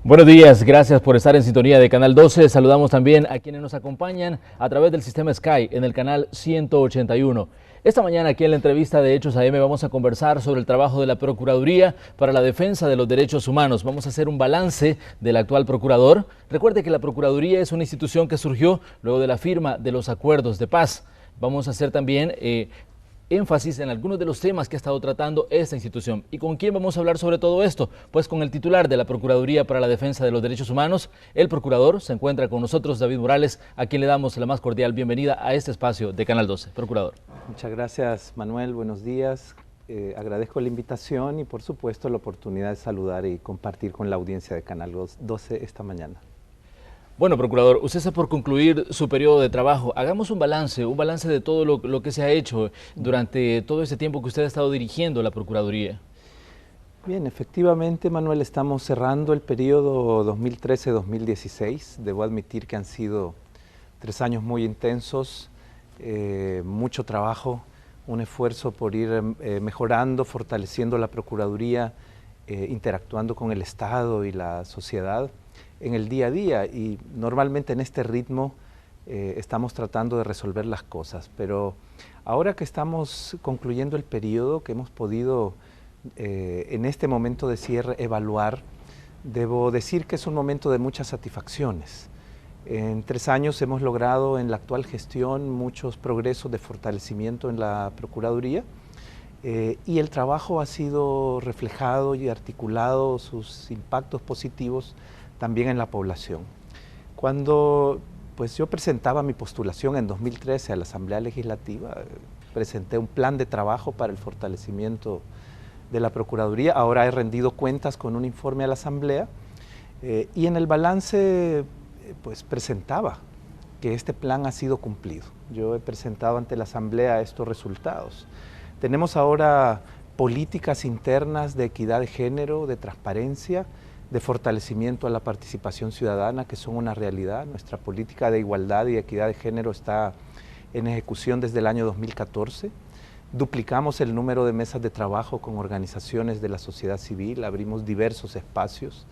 Buenos días, gracias por estar en sintonía de Canal 12. Saludamos también a quienes nos acompañan a través del sistema Sky en el canal 181. Esta mañana aquí en la entrevista de Hechos AM vamos a conversar sobre el trabajo de la Procuraduría para la Defensa de los Derechos Humanos. Vamos a hacer un balance del actual procurador. Recuerde que la Procuraduría es una institución que surgió luego de la firma de los acuerdos de paz. Vamos a hacer también énfasis en algunos de los temas que ha estado tratando esta institución. ¿Y con quién vamos a hablar sobre todo esto? Pues con el titular de la Procuraduría para la Defensa de los Derechos Humanos. El procurador se encuentra con nosotros, David Morales, a quien le damos la más cordial bienvenida a este espacio de Canal 12. Procurador. Muchas gracias, Manuel. Buenos días. Agradezco la invitación y por supuesto la oportunidad de saludar y compartir con la audiencia de Canal 12 esta mañana. Bueno, procurador, usted está por concluir su periodo de trabajo. Hagamos un balance de todo lo que se ha hecho durante todo este tiempo que usted ha estado dirigiendo la Procuraduría. Bien, efectivamente, Manuel, estamos cerrando el periodo 2013-2016. Debo admitir que han sido 3 años muy intensos, mucho trabajo, un esfuerzo por ir mejorando, fortaleciendo la Procuraduría, interactuando con el Estado y la sociedad en el día a día, y normalmente en este ritmo estamos tratando de resolver las cosas, pero ahora que estamos concluyendo el periodo, que hemos podido en este momento de cierre evaluar, debo decir que es un momento de muchas satisfacciones. En 3 años hemos logrado en la actual gestión muchos progresos de fortalecimiento en la Procuraduría, y el trabajo ha sido reflejado y articulado sus impactos positivos también en la población. Cuando yo presentaba mi postulación en 2013 a la Asamblea Legislativa, presenté un plan de trabajo para el fortalecimiento de la Procuraduría. Ahora he rendido cuentas con un informe a la Asamblea y en el balance presentaba que este plan ha sido cumplido. Yo he presentado ante la Asamblea estos resultados. Tenemos ahora políticas internas de equidad de género, de transparencia, de fortalecimiento a la participación ciudadana, que son una realidad. Nuestra política de igualdad y equidad de género está en ejecución desde el año 2014. Duplicamos el número de mesas de trabajo con organizaciones de la sociedad civil, abrimos diversos espacios.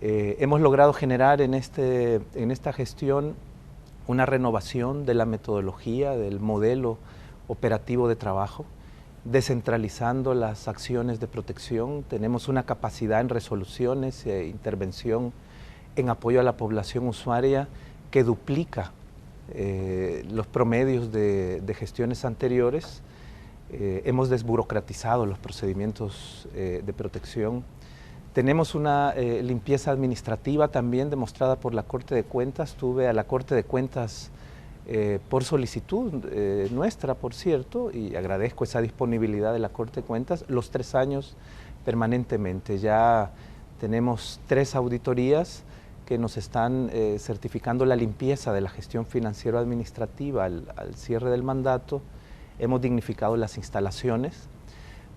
Hemos logrado generar en esta gestión una renovación de la metodología, del modelo operativo de trabajo, descentralizando las acciones de protección. Tenemos una capacidad en resoluciones e intervención en apoyo a la población usuaria que duplica los promedios de gestiones anteriores. Hemos desburocratizado los procedimientos de protección. Tenemos una limpieza administrativa también demostrada por la Corte de Cuentas. Tuve a la Corte de Cuentas por solicitud nuestra, por cierto, y agradezco esa disponibilidad de la Corte de Cuentas, los 3 años permanentemente. Ya tenemos 3 auditorías que nos están certificando la limpieza de la gestión financiero-administrativa al cierre del mandato. Hemos dignificado las instalaciones,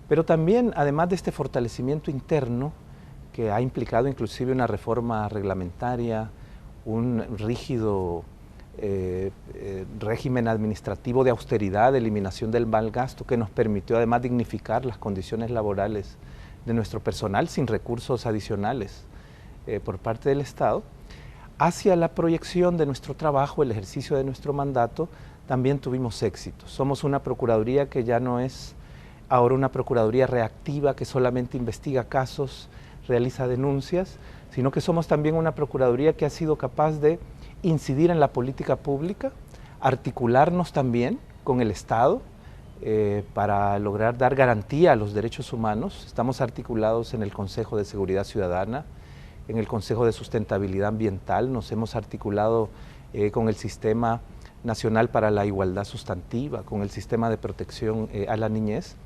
pero también, además de este fortalecimiento interno, que ha implicado inclusive una reforma reglamentaria, un rígido régimen administrativo de austeridad, de eliminación del mal gasto, que nos permitió además dignificar las condiciones laborales de nuestro personal sin recursos adicionales por parte del Estado. Hacia la proyección de nuestro trabajo, el ejercicio de nuestro mandato, también tuvimos éxito. Somos una Procuraduría que ya no es ahora una Procuraduría reactiva que solamente investiga casos, realiza denuncias, sino que somos también una Procuraduría que ha sido capaz de incidir en la política pública, articularnos también con el Estado para lograr dar garantía a los derechos humanos. Estamos articulados en el Consejo de Seguridad Ciudadana, en el Consejo de Sustentabilidad Ambiental, nos hemos articulado con el Sistema Nacional para la Igualdad Sustantiva, con el Sistema de Protección a la Niñez,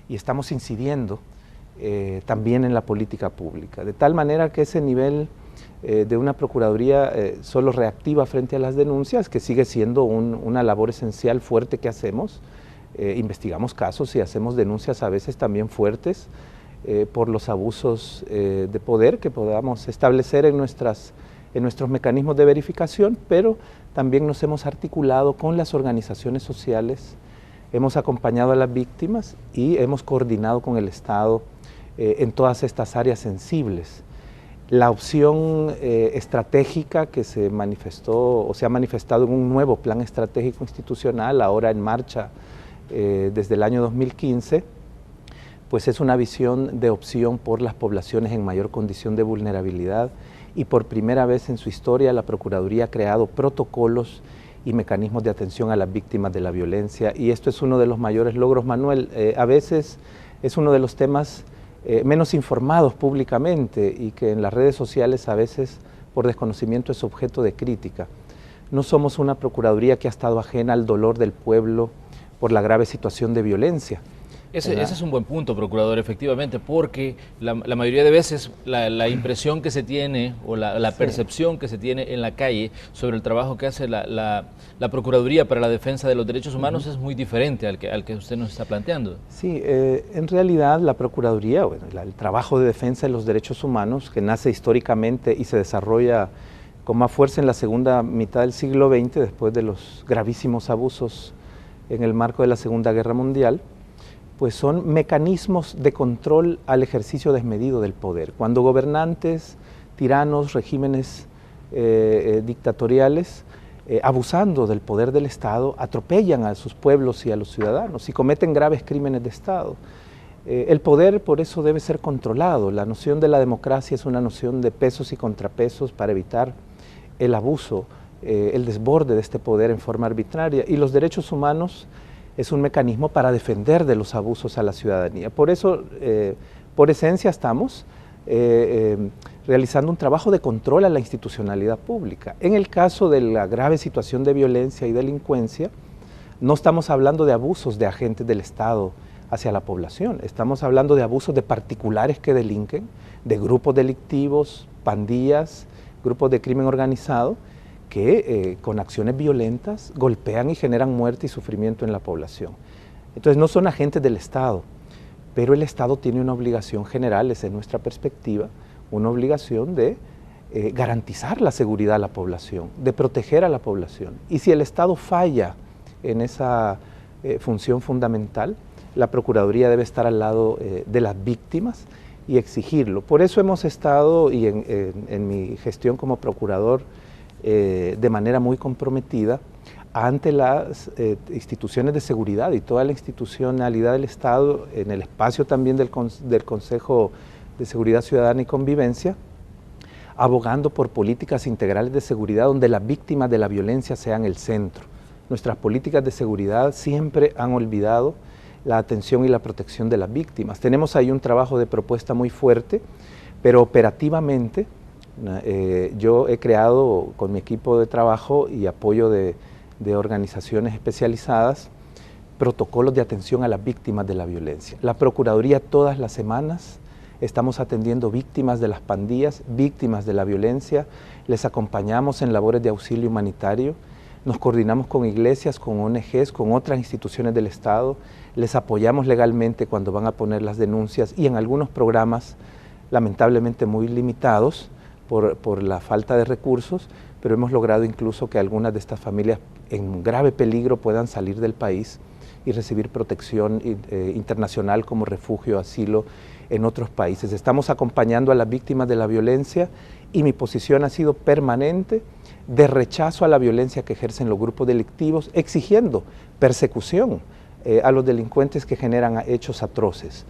y estamos incidiendo también en la política pública, de tal manera que ese nivel de una Procuraduría solo reactiva frente a las denuncias, que sigue siendo una labor esencial, fuerte que hacemos. Investigamos casos y hacemos denuncias a veces también fuertes por los abusos de poder que podamos establecer en nuestros mecanismos de verificación, pero también nos hemos articulado con las organizaciones sociales, hemos acompañado a las víctimas y hemos coordinado con el Estado en todas estas áreas sensibles. La opción estratégica que se manifestó o se ha manifestado en un nuevo plan estratégico institucional, ahora en marcha desde el año 2015, pues es una visión de opción por las poblaciones en mayor condición de vulnerabilidad, y por primera vez en su historia la Procuraduría ha creado protocolos y mecanismos de atención a las víctimas de la violencia, y esto es uno de los mayores logros, Manuel. A veces es uno de los temas menos informados públicamente y que en las redes sociales a veces por desconocimiento es objeto de crítica. No somos una Procuraduría que ha estado ajena al dolor del pueblo por la grave situación de violencia. Ese es un buen punto, procurador, efectivamente, porque la mayoría de veces la impresión que se tiene o la percepción que se tiene en la calle sobre el trabajo que hace la Procuraduría para la Defensa de los Derechos Humanos es muy diferente al que usted nos está planteando. Sí, en realidad la Procuraduría, bueno, el trabajo de defensa de los derechos humanos, que nace históricamente y se desarrolla con más fuerza en la segunda mitad del siglo XX, después de los gravísimos abusos en el marco de la Segunda Guerra Mundial, pues son mecanismos de control al ejercicio desmedido del poder. Cuando gobernantes, tiranos, regímenes dictatoriales, abusando del poder del Estado, atropellan a sus pueblos y a los ciudadanos y cometen graves crímenes de Estado. El poder por eso debe ser controlado. La noción de la democracia es una noción de pesos y contrapesos para evitar el abuso, el desborde de este poder en forma arbitraria, y los derechos humanos es un mecanismo para defender de los abusos a la ciudadanía. Por eso, por esencia, estamos realizando un trabajo de control a la institucionalidad pública. En el caso de la grave situación de violencia y delincuencia, no estamos hablando de abusos de agentes del Estado hacia la población, estamos hablando de abusos de particulares que delinquen, de grupos delictivos, pandillas, grupos de crimen organizado, que con acciones violentas golpean y generan muerte y sufrimiento en la población. Entonces no son agentes del Estado, pero el Estado tiene una obligación general, esa es nuestra perspectiva, una obligación de garantizar la seguridad a la población, de proteger a la población. Y si el Estado falla en esa función fundamental, la Procuraduría debe estar al lado de las víctimas y exigirlo. Por eso hemos estado, y en mi gestión como procurador, de manera muy comprometida ante las instituciones de seguridad y toda la institucionalidad del Estado, en el espacio también del Consejo de Seguridad Ciudadana y Convivencia, abogando por políticas integrales de seguridad donde las víctimas de la violencia sean el centro. Nuestras políticas de seguridad siempre han olvidado la atención y la protección de las víctimas. Tenemos ahí un trabajo de propuesta muy fuerte, pero operativamente yo he creado con mi equipo de trabajo y apoyo de organizaciones especializadas protocolos de atención a las víctimas de la violencia. La Procuraduría todas las semanas estamos atendiendo víctimas de las pandillas, víctimas de la violencia, les acompañamos en labores de auxilio humanitario, nos coordinamos con iglesias, con ONGs, con otras instituciones del Estado, les apoyamos legalmente cuando van a poner las denuncias, y en algunos programas, lamentablemente muy limitados, por la falta de recursos, pero hemos logrado incluso que algunas de estas familias en grave peligro puedan salir del país y recibir protección internacional como refugio, asilo en otros países. Estamos acompañando a las víctimas de la violencia y mi posición ha sido permanente de rechazo a la violencia que ejercen los grupos delictivos, exigiendo persecución a los delincuentes que generan hechos atroces.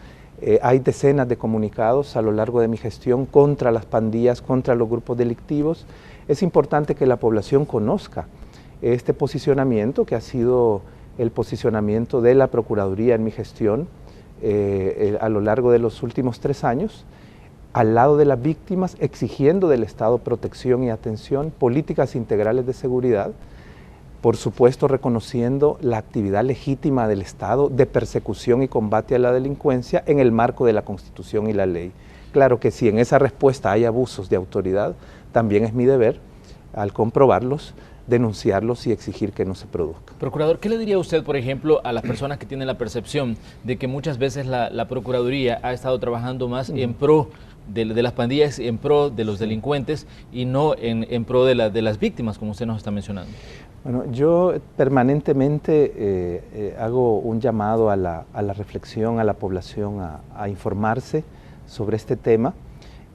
Hay decenas de comunicados a lo largo de mi gestión contra las pandillas, contra los grupos delictivos. Es importante que la población conozca este posicionamiento, que ha sido el posicionamiento de la Procuraduría en mi gestión a lo largo de los últimos 3 años, al lado de las víctimas, exigiendo del Estado protección y atención, políticas integrales de seguridad, por supuesto reconociendo la actividad legítima del Estado de persecución y combate a la delincuencia en el marco de la Constitución y la ley. Claro que si en esa respuesta hay abusos de autoridad, también es mi deber, al comprobarlos, denunciarlos y exigir que no se produzcan. Procurador, ¿qué le diría usted, por ejemplo, a las personas que tienen la percepción de que muchas veces la Procuraduría ha estado trabajando más en pro de las pandillas, en pro de los delincuentes y no en pro de las víctimas, como usted nos está mencionando? Bueno, yo permanentemente hago un llamado a la reflexión, a la población, a informarse sobre este tema.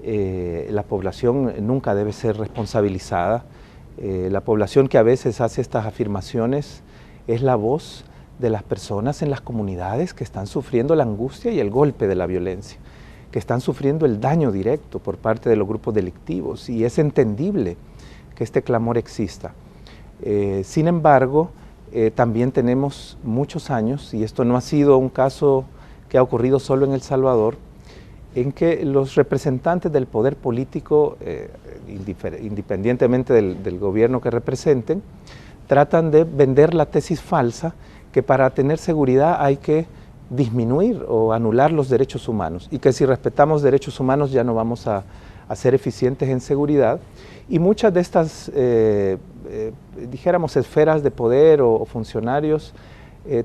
La población nunca debe ser responsabilizada. La población que a veces hace estas afirmaciones es la voz de las personas en las comunidades que están sufriendo la angustia y el golpe de la violencia, que están sufriendo el daño directo por parte de los grupos delictivos, y es entendible que este clamor exista. Sin embargo, también tenemos muchos años, y esto no ha sido un caso que ha ocurrido solo en El Salvador, en que los representantes del poder político, independientemente del gobierno que representen, tratan de vender la tesis falsa que para tener seguridad hay que disminuir o anular los derechos humanos, y que si respetamos derechos humanos ya no vamos a ser eficientes en seguridad. Y muchas de estas, dijéramos, esferas de poder o funcionarios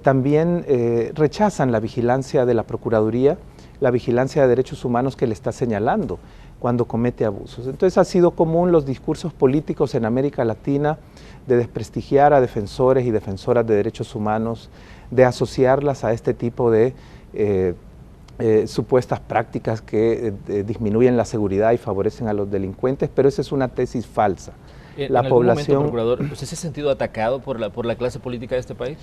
también rechazan la vigilancia de la Procuraduría, la vigilancia de derechos humanos que le está señalando cuando comete abusos. Entonces ha sido común los discursos políticos en América Latina de desprestigiar a defensores y defensoras de derechos humanos, de asociarlas a este tipo de supuestas prácticas que disminuyen la seguridad y favorecen a los delincuentes, pero esa es una tesis falsa. La población, momento, procurador, ¿usted se ha sentido atacado por la clase política de este país?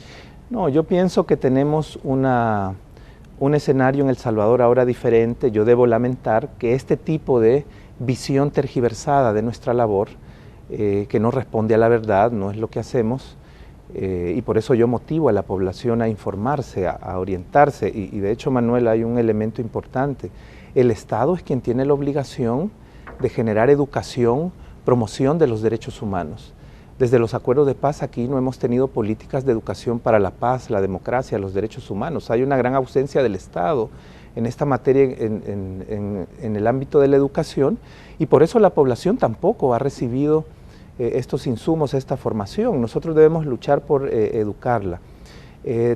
No, yo pienso que tenemos un escenario en El Salvador ahora diferente. Yo debo lamentar que este tipo de visión tergiversada de nuestra labor, que no responde a la verdad, no es lo que hacemos, y por eso yo motivo a la población a informarse, a orientarse, y de hecho, Manuel, hay un elemento importante. El Estado es quien tiene la obligación de generar educación, promoción de los derechos humanos. Desde los acuerdos de paz aquí no hemos tenido políticas de educación para la paz, la democracia, los derechos humanos. Hay una gran ausencia del Estado en esta materia en el ámbito de la educación, y por eso la población tampoco ha recibido estos insumos, esta formación. Nosotros debemos luchar por educarla.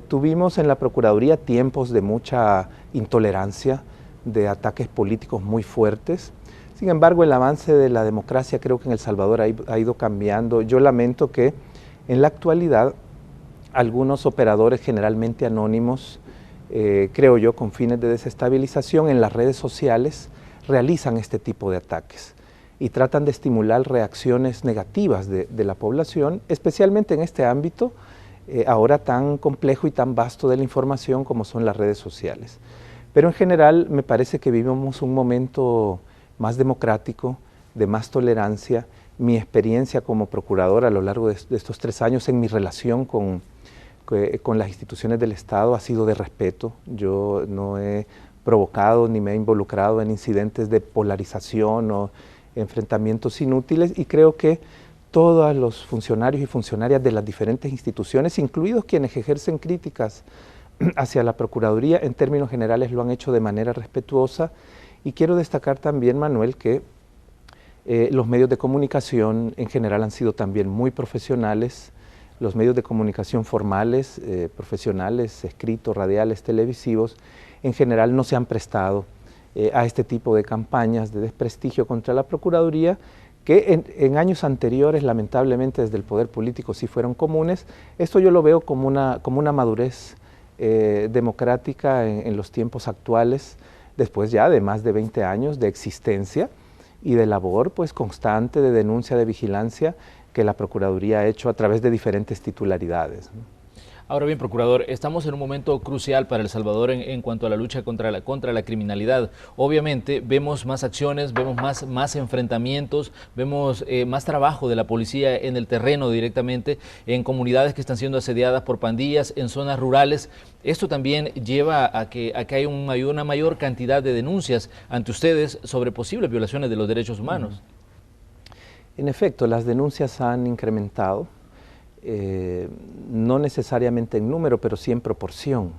Tuvimos en la Procuraduría tiempos de mucha intolerancia, de ataques políticos muy fuertes. Sin embargo, el avance de la democracia creo que en El Salvador ha ido cambiando. Yo lamento que en la actualidad algunos operadores generalmente anónimos, creo yo, con fines de desestabilización en las redes sociales, realizan este tipo de ataques y tratan de estimular reacciones negativas de la población, especialmente en este ámbito ahora tan complejo y tan vasto de la información como son las redes sociales. Pero en general me parece que vivimos un momento más democrático, de más tolerancia. Mi experiencia como procurador a lo largo de estos 3 años en mi relación con las instituciones del Estado ha sido de respeto. Yo no he provocado ni me he involucrado en incidentes de polarización o enfrentamientos inútiles, y creo que todos los funcionarios y funcionarias de las diferentes instituciones, incluidos quienes ejercen críticas hacia la Procuraduría, en términos generales lo han hecho de manera respetuosa. Y quiero destacar también, Manuel, que los medios de comunicación en general han sido también muy profesionales. Los medios de comunicación formales, profesionales, escritos, radiales, televisivos, en general no se han prestado a este tipo de campañas de desprestigio contra la Procuraduría, que en años anteriores, lamentablemente, desde el poder político sí fueron comunes. Esto yo lo veo como una madurez democrática en los tiempos actuales, después ya de más de 20 años de existencia y de labor pues constante de denuncia, de vigilancia que la Procuraduría ha hecho a través de diferentes titularidades, ¿no? Ahora bien, procurador, estamos en un momento crucial para El Salvador en cuanto a la lucha contra la criminalidad. Obviamente vemos más acciones, vemos más enfrentamientos, vemos más trabajo de la policía en el terreno directamente, en comunidades que están siendo asediadas por pandillas, en zonas rurales. Esto también lleva a que hay una mayor cantidad de denuncias ante ustedes sobre posibles violaciones de los derechos humanos. En efecto, las denuncias han incrementado. No necesariamente en número, pero sí en proporción.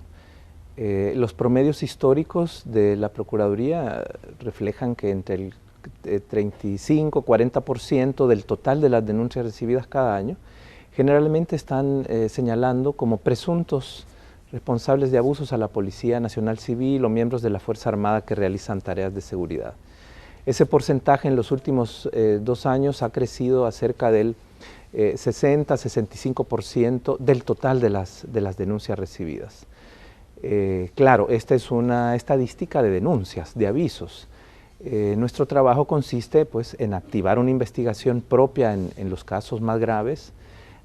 Los promedios históricos de la Procuraduría reflejan que entre el 35-40% del total de las denuncias recibidas cada año generalmente están señalando como presuntos responsables de abusos a la Policía Nacional Civil o miembros de la Fuerza Armada que realizan tareas de seguridad. Ese porcentaje en los últimos 2 años ha crecido a cerca del 60-65% del total de las denuncias recibidas. Claro, esta es una estadística de denuncias, de avisos. Nuestro trabajo consiste pues, en activar una investigación propia en los casos más graves,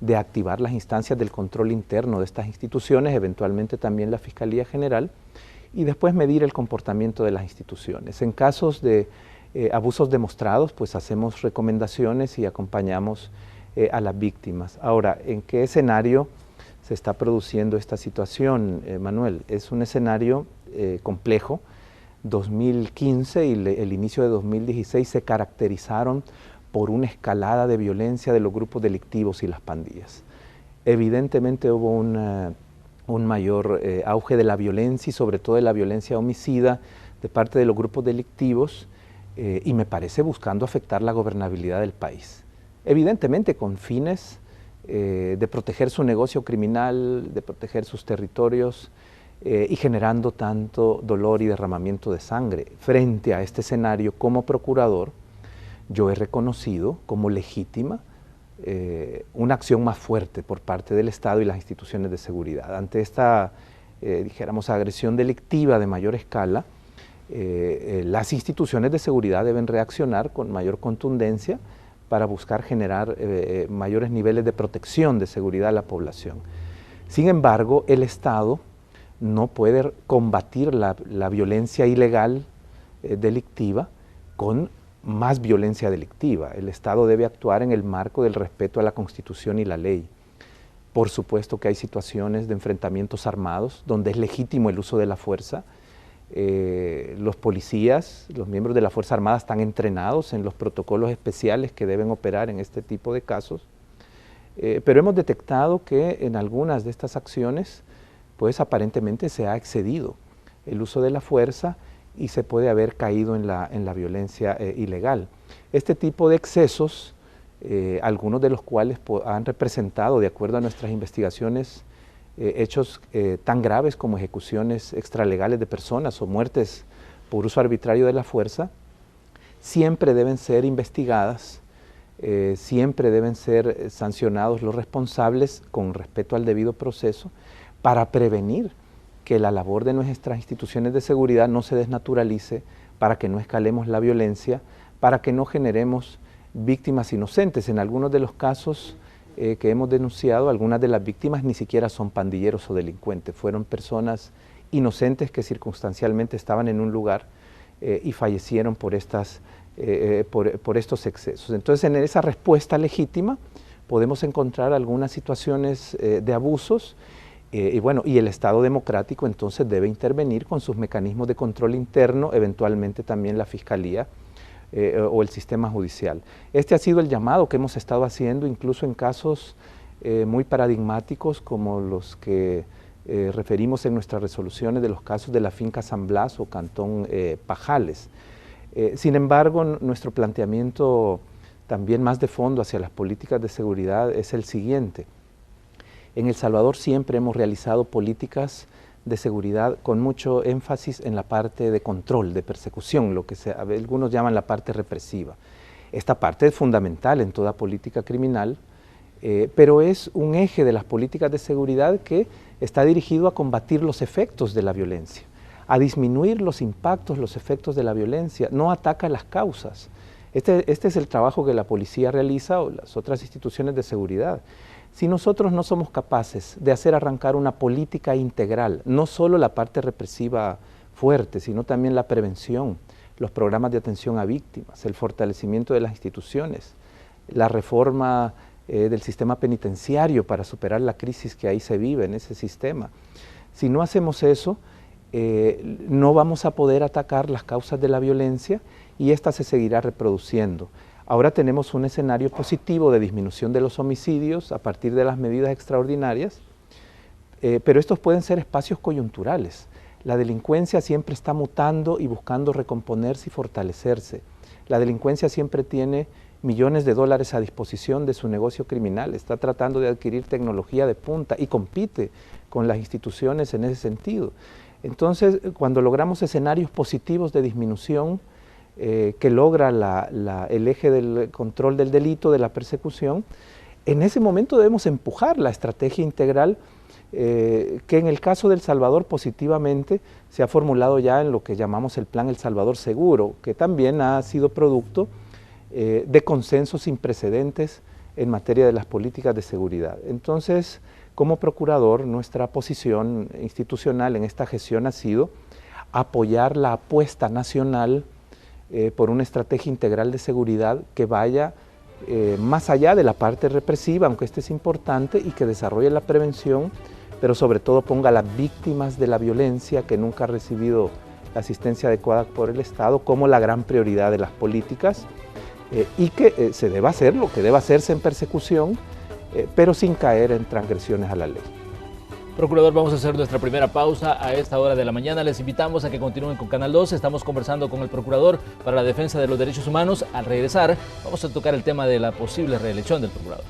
de activar las instancias del control interno de estas instituciones, eventualmente también la Fiscalía General, y después medir el comportamiento de las instituciones. En casos de abusos demostrados, pues hacemos recomendaciones y acompañamos a las víctimas. Ahora, ¿en qué escenario se está produciendo esta situación, Manuel? Es un escenario complejo. 2015 y el inicio de 2016 se caracterizaron por una escalada de violencia de los grupos delictivos y las pandillas. Evidentemente hubo un mayor auge de la violencia y sobre todo de la violencia homicida de parte de los grupos delictivos y me parece buscando afectar la gobernabilidad del país. Evidentemente con fines de proteger su negocio criminal, de proteger sus territorios, y generando tanto dolor y derramamiento de sangre. Frente a este escenario, como procurador, yo he reconocido como legítima una acción más fuerte por parte del Estado y las instituciones de seguridad. Ante esta, dijéramos, agresión delictiva de mayor escala, las instituciones de seguridad deben reaccionar con mayor contundencia para buscar generar mayores niveles de protección de seguridad a la población. Sin embargo, el Estado no puede combatir la violencia ilegal delictiva con más violencia delictiva. El Estado debe actuar en el marco del respeto a la Constitución y la ley. Por supuesto que hay situaciones de enfrentamientos armados donde es legítimo el uso de la fuerza. Los policías, los miembros de la Fuerza Armada están entrenados en los protocolos especiales que deben operar en este tipo de casos. Pero hemos detectado que en algunas de estas acciones pues aparentemente se ha excedido el uso de la fuerza y se puede haber caído en la violencia ilegal. Este tipo de excesos, algunos de los cuales han representado, de acuerdo a nuestras investigaciones, hechos tan graves como ejecuciones extralegales de personas o muertes por uso arbitrario de la fuerza, siempre deben ser investigadas, siempre deben ser sancionados los responsables con respeto al debido proceso, para prevenir que la labor de nuestras instituciones de seguridad no se desnaturalice, para que no escalemos la violencia, para que no generemos víctimas inocentes. En algunos de los casos que hemos denunciado, algunas de las víctimas ni siquiera son pandilleros o delincuentes, fueron personas inocentes que circunstancialmente estaban en un lugar y fallecieron por estos excesos. Entonces, en esa respuesta legítima podemos encontrar algunas situaciones de abusos. Y el Estado democrático entonces debe intervenir con sus mecanismos de control interno, eventualmente también la Fiscalía o el sistema judicial. Este ha sido el llamado que hemos estado haciendo incluso en casos muy paradigmáticos como los que referimos en nuestras resoluciones de los casos de la finca San Blas o Cantón Pajales. Sin embargo, nuestro planteamiento también más de fondo hacia las políticas de seguridad es el siguiente. En El Salvador siempre hemos realizado políticas de seguridad con mucho énfasis en la parte de control, de persecución, lo que algunos llaman la parte represiva. Esta parte es fundamental en toda política criminal, pero es un eje de las políticas de seguridad que está dirigido a combatir los efectos de la violencia, a disminuir los impactos, los efectos de la violencia, no ataca las causas. Este es el trabajo que la policía realiza o las otras instituciones de seguridad. Si nosotros no somos capaces de hacer arrancar una política integral, no solo la parte represiva fuerte, sino también la prevención, los programas de atención a víctimas, el fortalecimiento de las instituciones, la reforma del sistema penitenciario para superar la crisis que ahí se vive en ese sistema. Si no hacemos eso, no vamos a poder atacar las causas de la violencia y esta se seguirá reproduciendo. Ahora tenemos un escenario positivo de disminución de los homicidios a partir de las medidas extraordinarias, pero estos pueden ser espacios coyunturales. La delincuencia siempre está mutando y buscando recomponerse y fortalecerse. La delincuencia siempre tiene millones de dólares a disposición de su negocio criminal, está tratando de adquirir tecnología de punta y compite con las instituciones en ese sentido. Entonces, cuando logramos escenarios positivos de disminución, que logra el eje del control del delito, de la persecución, en ese momento debemos empujar la estrategia integral que en el caso de El Salvador positivamente se ha formulado ya en lo que llamamos el Plan El Salvador Seguro, que también ha sido producto de consensos sin precedentes en materia de las políticas de seguridad. Entonces, como procurador, nuestra posición institucional en esta gestión ha sido apoyar la apuesta nacional por una estrategia integral de seguridad que vaya más allá de la parte represiva, aunque este es importante, y que desarrolle la prevención, pero sobre todo ponga a las víctimas de la violencia que nunca ha recibido la asistencia adecuada por el Estado como la gran prioridad de las políticas, y que se deba hacer lo que deba hacerse en persecución, pero sin caer en transgresiones a la ley. Procurador, vamos a hacer nuestra primera pausa a esta hora de la mañana. Les invitamos a que continúen con Canal 12. Estamos conversando con el Procurador para la Defensa de los Derechos Humanos. Al regresar, vamos a tocar el tema de la posible reelección del Procurador.